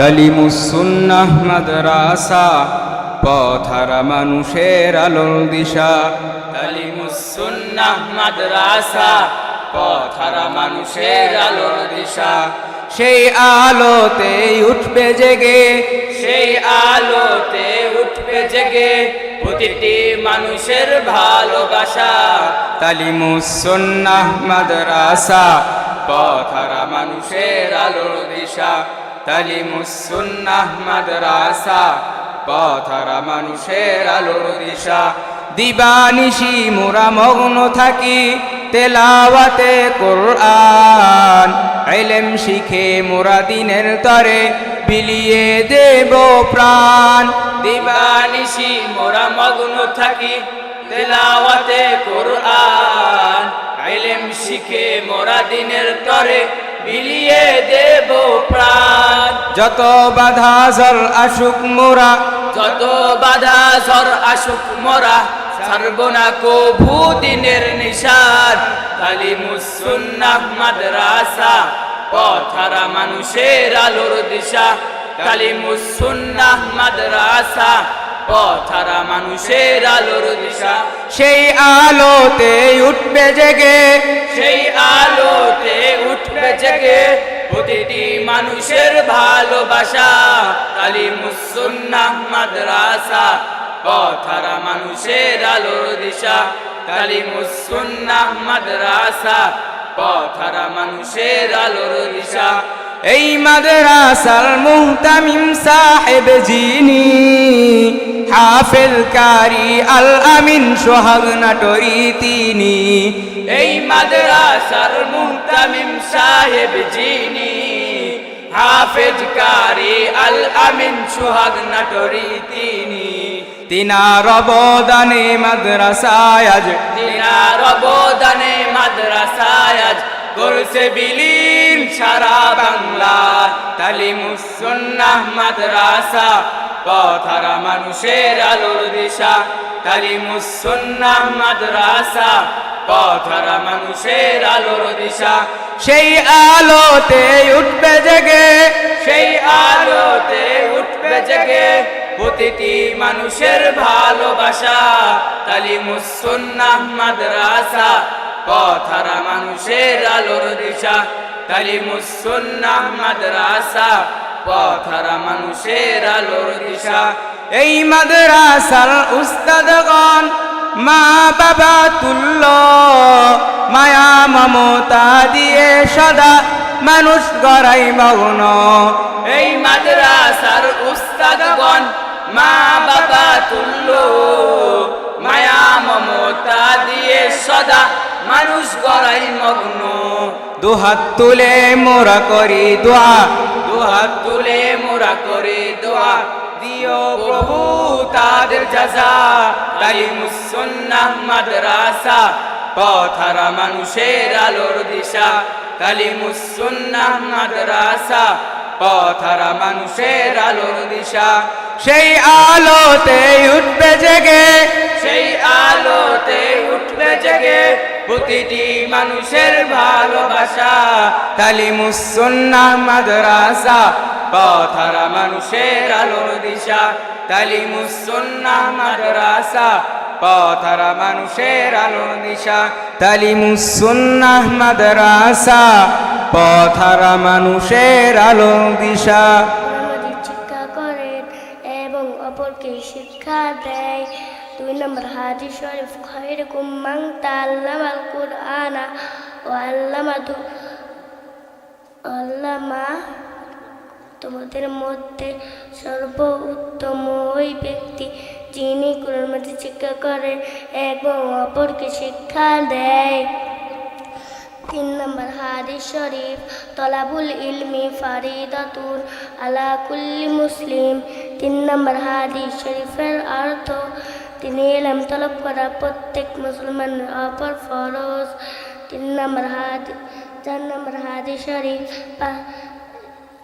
তালিমুস সুন্নাহ মাদ্রাসা পথহারা মানুষের আলোর দিশা। তালিমুস সুন্নাহ মাদ্রাসা পথহারা মানুষের আলোর দিশা। সেই আলোতে উঠবে জেগে, সেই আলোতে উঠবে জেগে প্রতিটি মানুষের ভালোবাসা। তালিমুস সুন্নাহ মাদ্রাসা পথহারা মানুষের আলোর দিশা। তালিমুস সুন্নাহ মাদ্রাসা পথহারা মানুষের আলোর দিশা। দিবানিশি মোরা মগ্ন থাকি তেলাওয়াতে কোরআন, ইলম শিখে মোরা দিনের তরে বিলিয়ে দেব প্রাণ। দিবানিশি মোরা মগ্ন থাকি তেলাওয়াতে কোরআন, ইলম শিখে মোরা দিনের তরে বিলিয়ে দেব প্রাণ। যত বাধা ঝড় আসুক মোরা, যত বাধা ঝড় আসুক মোরা ছাড়ব না কভু দিনের নিশান। তালিমুস সুন্নাহ মাদ্রাসা পথহারা মানুষের আলোর দিশা। তালিমুস সুন্নাহ মাদ্রাসা পথহারা মানুষের আলোর দিশা। সেই আলোতে উঠবে জেগে, সেই আলোতে উঠবে জেগে প্রতিটি মানুষের ভালোবাসা। তালিমুস সুন্নাহ মাদ্রাসা পথহারা মানুষের আলোর দিশা। তালিমুস সুন্নাহ মাদ্রাসা পথহারা মানুষের আলোর দিশা। এই মাদ্রাসার মুহতামিম সাহেব যিনি, হাফেজ কারি আল আমিন সোহাগ নাটরি তিনি। এই মাদ্রাসার মুহতামিম সাহেব যিনি, হাফেজ কারি আল আমিন সোহাগ নাটরি তিনি। তিনার অবদানে মাদ্রাসায় আজ, তিনার অবদানে মাদ্রাসায় আজ করছে বিলীন সারা বাংলা। তালিমুস সুন্নাহ মাদ্রাসা পথহারা মানুষের আলোর দিশা। তালিমুস সুন্নাহ মাদ্রাসা পথহারা মানুষের আলোর দিশা। সেই আলোতে উঠবে জেগে, সেই আলোতে উঠবে জেগে প্রতিটি মানুষের ভালোবাসা। তালিমুস সুন্নাহ মাদ্রাসা পথহারা মানুষের আলোর দিশা। তালিমুস সুন্নাহ মাদ্রাসা পথহারা মানুষের আলোর দিশা। এই মাদ্রাসার উস্তাদগণ মা বাবা তুল্য, মায়া মমতা দিয়ে সদা মানুষ গড়াই মগ্ন। এই মাদ্রাসার উস্তাদগণ মা বাবা তুল্য, মায়া মমতা দিয়ে সদা মানুষ গড়াই মগ্ন। দুহাত তুলে মোরা করি দোয়া, দুহাত তুলে মোরা করে দোয়া দিও প্রভু তাদের জাযা। তালিমুস সুন্নাহ মাদ্রাসা পথহারা মানুষের আলোর দিশা। তালিমুস সুন্নাহ মাদ্রাসা পথহারা মানুষের আলোর দিশা। সেই আলোতে উঠবে জেগে, সেই আলোতে উঠবে জেগে প্রতিটি মানুষের ভালোবাসা। তালিমুস সুন্নাহ মাদ্রাসা পথহারা মানুষের আলোর দিশা। তালিমুস সুন্নাহ মাদ্রাসা পথহারা মানুষের আলোর দিশা। তালিমুস সুন্নাহ মাদ্রাসা পথহারা মানুষের আলোর দিশা। আমাদের শিক্ষা করেন এবং অপরকে শিক্ষা দেয়। 2 নম্বর হাদিস শরীফ, খায়রুকুম মান তাআল্লামাল কুরআনা ওয়া আল্লামা। তোমাদের মধ্যে সর্বোত্তম ওই ব্যক্তি যিনি কোরআন মাজিদ শিক্ষা করে এবং অপরকে শিক্ষা দেয়। 3 নম্বর হাদিস শরীফ, তলাবুল ইলমি ফারিদাতুন আলা কুল্লি মুসলিম। 3 নম্বর হাদিস শরীফের অর্থ, তিনি ইলম তলব করা প্রত্যেক মুসলমানের উপর ফরজ। 4 নম্বর হাদিস শরীফ,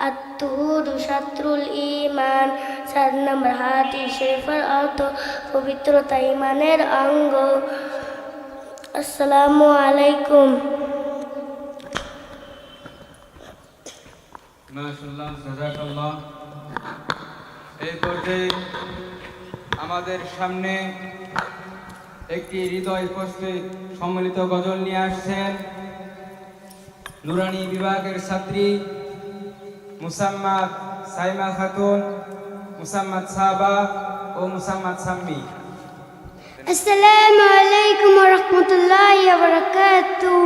আত-তুহুরু শাত্রুল ঈমান। 4 নম্বর হাদিস শরীফের অর্থ, পবিত্রতা ঈমানের অঙ্গ। আসসালামু আলাইকুম। মাশাআল্লাহ, জাযাকাল্লাহ। এই পর্যায়ে আমাদের সামনে একটি হৃদয় স্পর্শী সম্মিলিত গজল নিয়ে আসছেন নুরানি বিভাগের ছাত্রী মুসাম্মাদ সাইমা খাতুন, মুসাম্মাদ সাবা ও মুসাম্মাদ সাম্মি। আসসালামু আলাইকুম ওয়া রাহমাতুল্লাহি ওয়া বারাকাতুহু।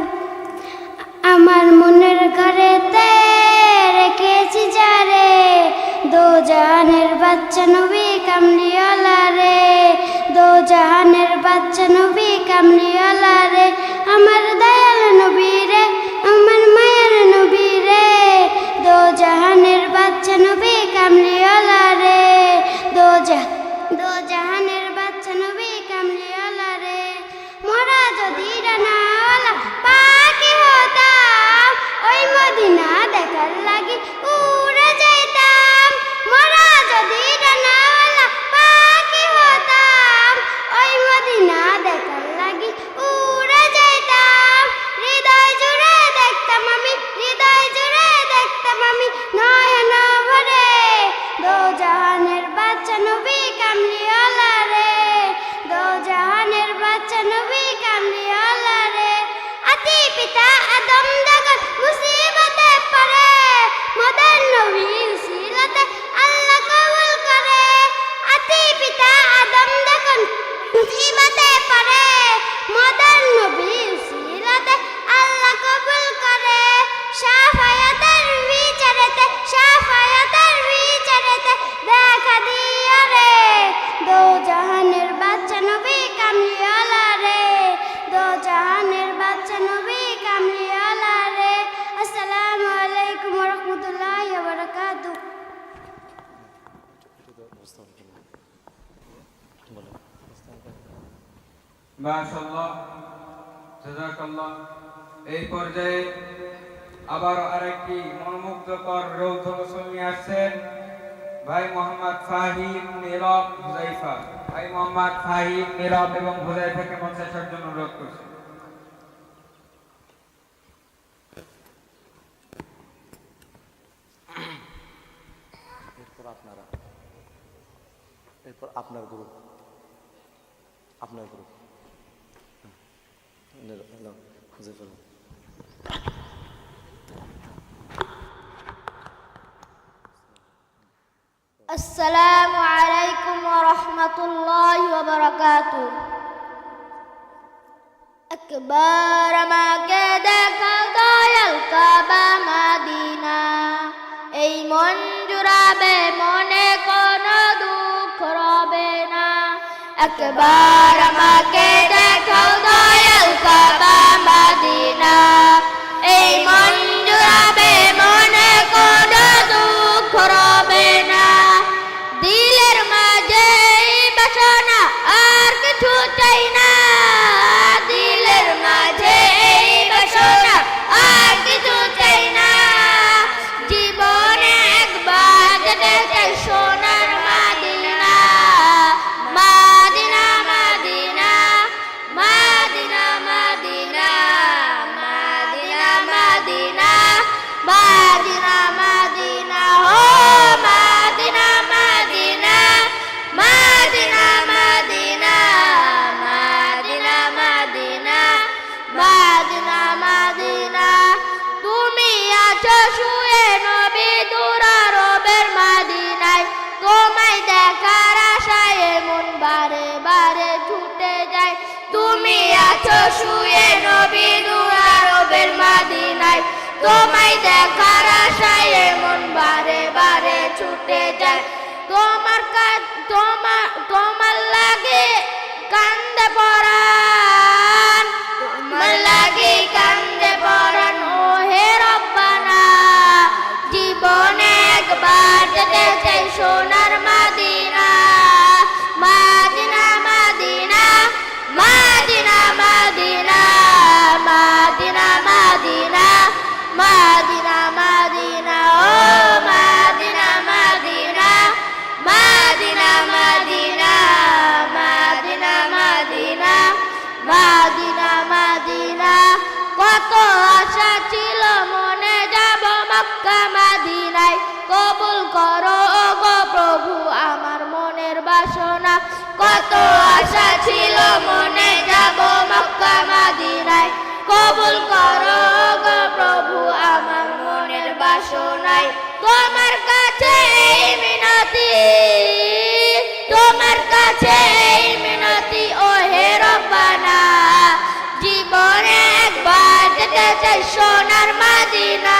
আমার মনের ঘরেতে রেখেছি যারে, দো জাহানের বাচ্চা নবী কামলিওয়ালা রে, দো জাহানের বাচ্চা নবী কামলিওয়ালা রে, আমার দয়াল নবী রে, আমার মায়ের নবী রে, দো জাহানের বাচ্চা নবী কামলিওয়ালা রে, দো জাহানের বাচ্চা নবী কামলিওয়ালা রে। মোরা যদি ডানাওয়ালা পাখি হতাম, ওই মদিনা দেখার লাগি উড়ে যাইতাম। মোরা যদি ডানাওয়ালা পাখি হতাম, ওই মদিনা দেখার লাগি উড়ে যাইতাম। হৃদয় জুড়ে দেখতাম আমি, হৃদয় জুড়ে দেখতাম আমি নয়ন ভরে, দো জাহানের বাচ্চা নবী কামলিওয়ালা রে, দো জাহানের বাচ্চা নবী কামলিওয়ালা রে। আতি পিতা আদম যখন মুসিবতে পড়ে, মদন নবী উসিলাতে আল্লাহ কবুল করে। আতি পিতা আদম যখন মুসিবতে পড়ে, মদন নবী উসিলাতে আল্লাহ কবুল করে। শাফায়াতের বিচারেতে, শাফায়াতের বিচারেতে দেখা দিও রে, দো জাহানের বাচ্চা নবী কামলিওয়ালা রে, দো জাহানের বাচ্চা নবী কামলিওয়ালা রে। আসসালামু আলাইকুম ওয়া রাহমাতুল্লাহি ওয়া বারাকাতুহু। মাশাআল্লাহ, জাযাকাল্লাহ। এই পর্যায়ে আবার আরেকটি মনোমুগ্ধকর রৌদ্র গোসল নিয়ে আসছেন ভাই মোহাম্মদ ফাহিম, নীরব, হুযাইফা। ভাই মোহাম্মদ ফাহিম, নীরব এবং হুযাইফাকে মঞ্চে আসার জন্য অনুরোধ করছি। এরপর আপনার গ্রুপ, আসসালামু আলাইকুম ওয়া রাহমাতুল্লাহি ওয়া বারাকাতুহু। একবার আমাকে দেখাও দয়াল কাবা মদিনা, এই মন জুড়াবে মনে কোনো দুঃখ রবে না। একবার আমাকে দেখাও দয়াল কাবা মদিনা, এই মন জুড়াবে মনে কোনো দুঃখ রবে না। দিলের মাঝে এই বাসনা আর কিছু চাই না, দিলের মাঝে এই বাসনা আর কিছু চাই না। জীবনে একবার যেতে চাই সোনার Medina, Medina Medina Medina Medina Medina Medina Medina Medina ও Medina Medina Medina Medina Medina Medina Medina Medina. তুমি আছো শুয়ে নবী দুরারবের মদিনায়, তোমায় দেখার আশায় মন বারে বারে ছুটে যায়। তুমি আছো শুয়ে নবী দুরারবের মদিনায়, তোমায় দেখার আশায় মন বারে বারে ছুটে যায়। তোমার লাগে কান্দে পরাণ, তোমার লাগে কান্দে পরাণ ও হে রব্বানা। জীবনে একবার যেতে চাই সোনার Medina, Medina Medina Medina Medina Medina Medina Medina Medina ও Medina Medina Medina Medina Medina Medina Medina Medina. কত আশা ছিল মনে যাব মক্কা মদিনায়, কবুল করো গো এলো মনে যাব মক্কা মদিনায় কবুল করো গো প্রভু আমার মনের বাসনায় তোমার কাছে এই মিনতি তোমার কাছে এই মিনতি ও হে রব্বানা জীবনে একবার যেতে চাই সোনার Medina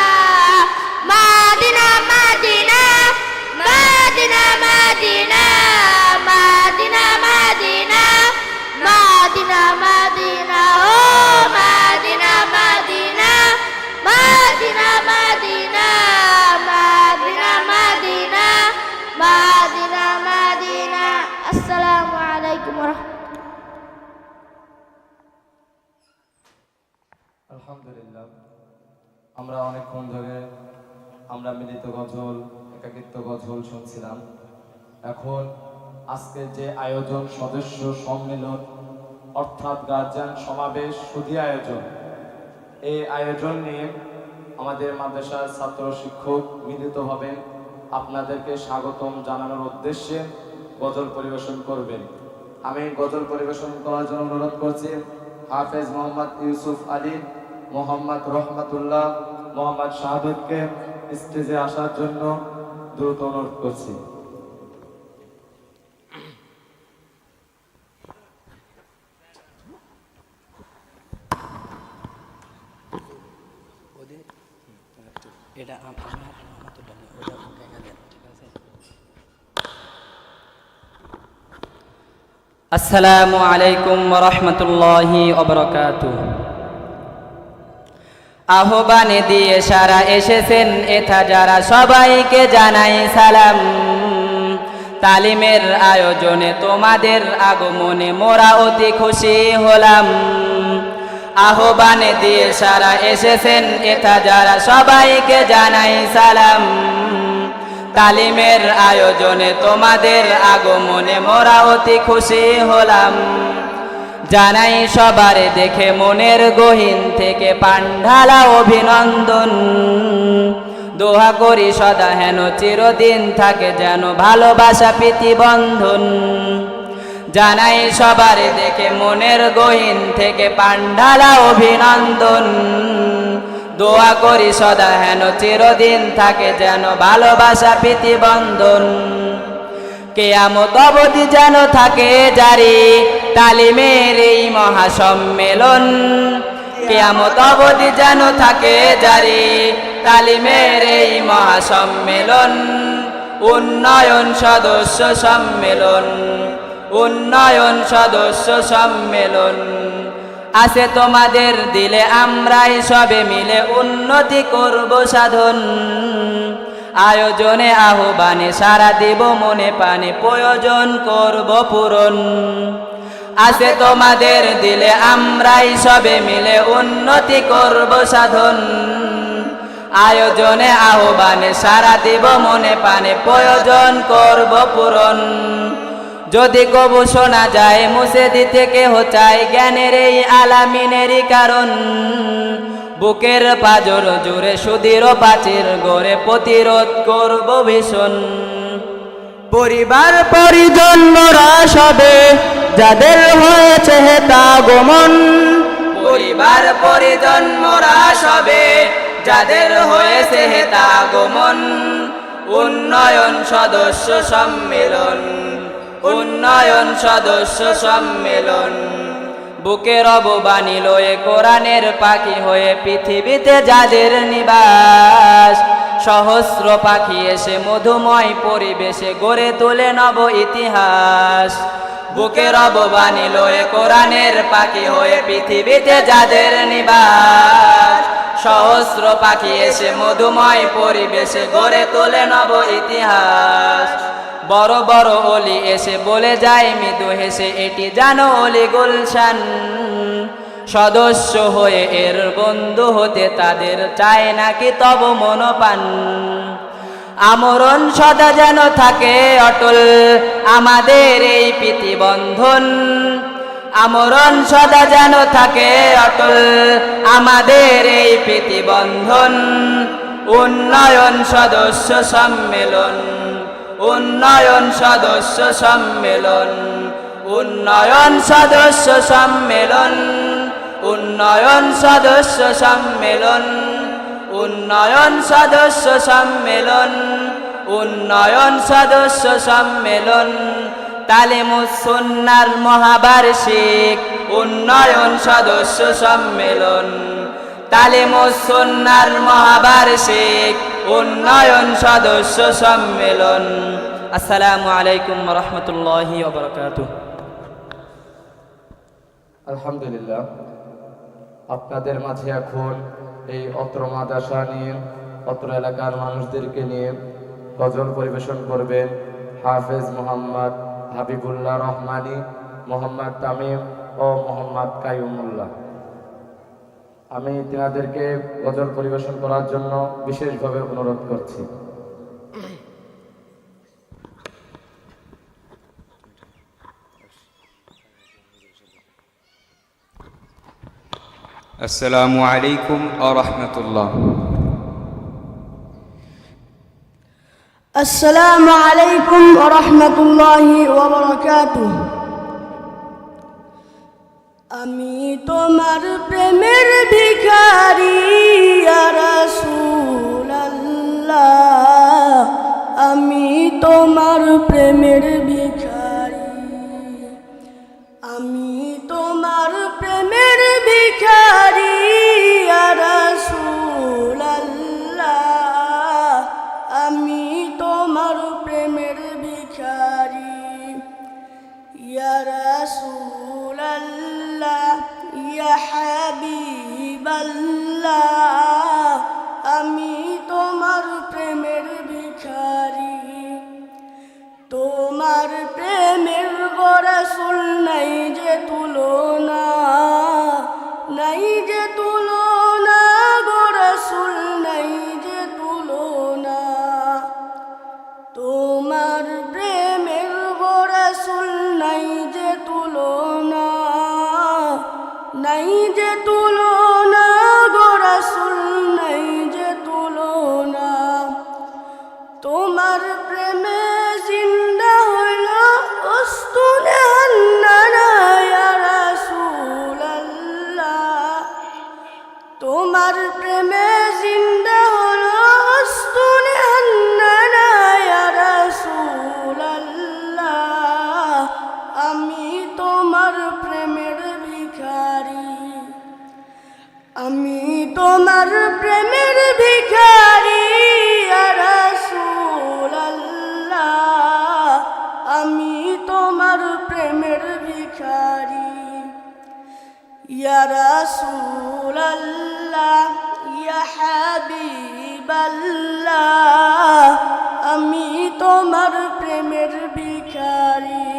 Medina Medina Medina Medina Medina Medina Medina Medina ও Medina Medina Medina Medina Medina Medina Medina Medina আসসালামু আলাইকুম ওয়া রাহমাতুল্লাহ। আলহামদুলিল্লাহ, আমরা অনেকক্ষণ ধরে আমরা মিলিত গজল, একাকিত্ব গজল শুনছিলাম। এখন আজকের যে আয়োজন সদস্য সম্মেলন অর্থাৎ গার্জিয়ান সমাবেশ সুধী আয়োজন, এই আয়োজন নিয়ে আমাদের মাদ্রাসার ছাত্র শিক্ষক মিলিত হবেন। আপনাদেরকে স্বাগতম জানানোর উদ্দেশ্যে গজল পরিবেশন করবেন। আমি গজল পরিবেশন করার জন্য অনুরোধ করছি হাফেজ মোহাম্মদ ইউসুফ আলী, মোহাম্মদ রহমাতুল্লাহ, মোহাম্মদ শাহাদতকে স্টেজে আসার জন্য দ্রুত অনুরোধ করছি। আসসালামু আলাইকুম ওয়া রাহমাতুল্লাহি ওয়া বারাকাতুহু। আহ্বানে দিয়ে সারা এসেছেন এথা যারা সবাইকে জানাই সালাম। তালিমের আয়োজনে তোমাদের আগমনে মোরা অতি খুশি হলাম। আহ্বানে দিয়ে সারা এসেছেন এথা যারা সবাইকে জানাই সালাম। তালিমের আয়োজনে তোমাদের আগমনে মোরা অতি খুশি হলাম। জানাই সবার দেখে মনের গহীন থেকে পান্ডালা অভিনন্দন। দোয়া করি সদা হেন চিরদিন থাকে যেন ভালোবাসা প্রীতি বন্ধন। জানাই সবার দেখে মনের গহীন থেকে পান্ডালা অভিনন্দন। দোয়া করি সদা হেন চিরদিন থাকে যেন ভালোবাসা প্রীতি বন্ধন। কিয়ামত অবধি যেন থাকে জারি তালিমের এই মহাসম্মেলন। কিয়ামত অবধি যেন থাকে জারি তালিমের এই মহাসম্মেলন। উন্নয়ন সদস্য সম্মেলন, উন্নয়ন সদস্য সম্মেলন। আছে তোমাদের দিলে আমরাই সবে মিলে উন্নতি করব সাধন। আয়োজনে আহ্বানে সারা দেব মনে পানে প্রয়োজন করব পূরণ। আছে তোমাদের দিলে আমরাই সবে মিলে উন্নতি করব সাধন। আয়োজনে আহ্বানে সারা দেব মনে পানে প্রয়োজন করব পূরণ। যদি কবু শোনা যায় মুছে দিতে কেহ চায় জ্ঞানের এই আলামিনেরই কারণ। বুকের পাজর জুড়ে সুদীর প্রাচীর গড়ে প্রতিরোধ করব ভীষণ। পরিবার পরিজন মোরা সবে যাদের হয়েছে হেতা গমন। পরিবার পরিজন মোরা সবে যাদের হয়েছে হেতা গমন। উন্নয়ন সদস্য সম্মেলন, উন্নয়ন সদস্য সম্মেলন। বুকের অববাণী লয়ে কোরআনের পাখি হয়ে পৃথিবীতে যাদের নিবাস। সহস্র পাখি এসে মধুময় পরিবেশে গড়ে তোলে নব ইতিহাস। বুকের অববাণী লয়ে কোরআনের পাখি হয়ে পৃথিবীতে যাদের নিবাস। সহস্র পাখি এসে মধুময় পরিবেশে গড়ে তোলে নব ইতিহাস। বড় বড় অলি এসে বলে যায় মৃদু হেসে এটি জানো অলি গুলশান। সদস্য হয়ে এর বন্ধু হতে তাদের চায় নাকি তব মনপান। আমরণ সদা যেন থাকে অটল আমাদের এই প্রীতিবন্ধন। আমরণ সদা যেন থাকে অটল আমাদের এই প্রীতিবন্ধন। উন্নয়ন সদস্য সম্মেলন, উন্নয়ন সদস্য সম্মেলন। উন্নয়ন সদস্য সম্মেলন, উন্নয়ন সদস্য সম্মেলন, উন্নয়ন সদস্য সম্মেলন, উন্নয়ন সদস্য সম্মেলন, তালিমুস সুন্নাহর মহাবার্ষিক উন্নয়ন সদস্য সম্মেলন, তালিমুস সুন্নাহর মহাবার্ষিক উন্নয়ন সদস্য সম্মেলন। আসসালামু আলাইকুম ওয়া রাহমাতুল্লাহি ওয়া বারাকাতুহু। আলহামদুলিল্লাহ, আপনাদের মাঝে এখন এই অত্র মাদ্রাসা নিয়ে, অত্র এলাকার মানুষদেরকে নিয়ে গজল পরিবেশন করবেন হাফেজ মোহাম্মদ হাবিবুল্লাহ রহমানী, মোহাম্মদ তামিম ও মোহাম্মদ কাইয়ুমুল্লাহ। আমি তিনাদেরকে গজল পরিবেশন করার জন্য বিশেষভাবে অনুরোধ করছি। আসসালামু আলাইকুম ওয়া রাহমাতুল্লাহ। السلام عليكم ورحمة الله وبركاته। আমি তোমার প্রেমের ভিখারি ইয়া রাসূলুল্লাহ, আমি তোমার প্রেমের ভিখারি, আমি তোমার প্রেমের ভিখারি ইয়া রাসূলুল্লাহ, আমি তোমার প্রেমের ভিখারি ইয়া রাসূলুল্লাহ, ইয়া হাবিবাল্লাহ, আমি তোমার প্রেমের ভিখারি। তোমার প্রেমের গো রাসূল নাই যে তুলনা, নাই যে তুলনা গো রাসূল, নাই যে তুলনা। তোমার প্রেমের গো রাসূল নাই যে তুলনা, নাই যে তুলনা গো রাসূল, নাই যে তুলনা। তোমার প্রেমে জিন্দা হইল উস্তুনে হান্নানা ইয়া রাসূলুল্লাহ, তোমার প্রেমে জিন্দা হলো উস্তুনে হান্নানা ইয়া রাসূলুল্লাহ, আমি তোমার প্রেমের ভিখারি, আমি তোমার প্রেমের ভিখারি ইয়া রাসূলুল্লাহ, আমি তোমার প্রেমের ভিখারি ইয়া রাসূলুল্লাহ, ইয়া হাবিবাল্লাহ, আমি তোমার প্রেমের ভিখারি।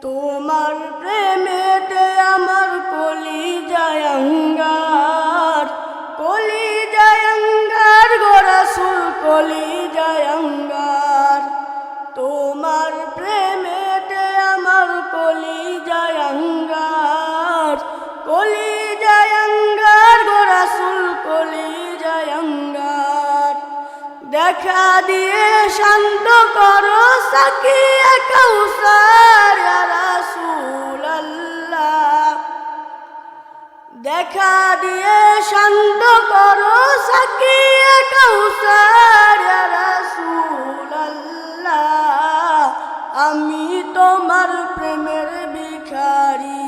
তোমার প্রেমেতে আমার কলিজায় অঙ্গার, কলিজায় অঙ্গার গো রাসূল, কলিজায় অঙ্গার। তোমার প্রেমেতে আমার কলিজায় অঙ্গার, কলিজায় অঙ্গার গো রাসূল, কলিজায় অঙ্গার। দেখা দিয়ে শান্ত করো সাকিয়ে কাউসার ইয়া রাসূলুল্লাহ, দেখা দিয়ে শান্ত করো সাকিয়ে কাউসার ইয়া রাসূলুল্লাহ, আমি তোমার প্রেমের ভিখারি,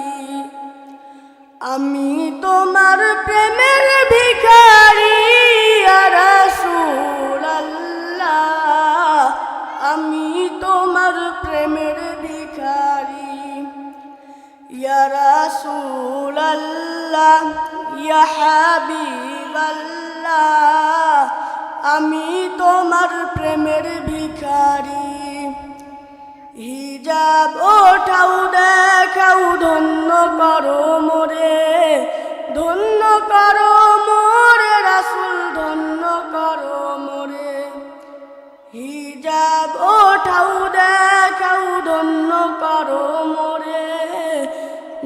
আমি তোমার প্রেমের ভিখারি ইয়া রাসূলুল্লাহ, আমি তোমার প্রেমের ভিখারি ইয়া রাসূলুল্লাহ, ইয়া হাবিবাল্লাহ, আমি তোমার প্রেমের ভিখারি। হিজাব ওঠাও দেখাও ধন্য করো মোরে, ধন্য করো মোরে রাসূল, ধন্য করো মোরে। হিজাব ওঠাও দেখাও ধন্য করো মোরে,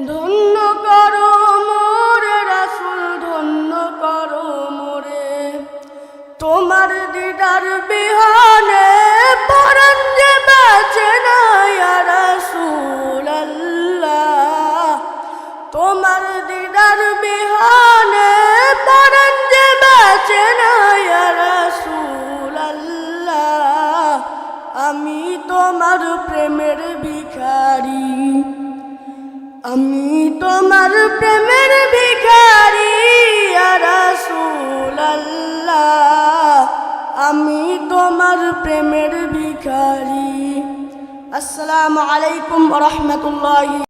ধন্য করো মোরে রাসূল, ধন্য করো মোরে। তোমার দিদার বিহানে পরাণ যে বাঁচে না ইয়া রাসূলুল্লাহ, প্রেমের ভিখারি আমি তোমার প্রেমের ভিখারি ইয়া রাসূলুল্লাহ আমি তোমার প্রেমের ভিখারি আসসালামু আলাইকুম ওয়া রাহমাতুল্লাহি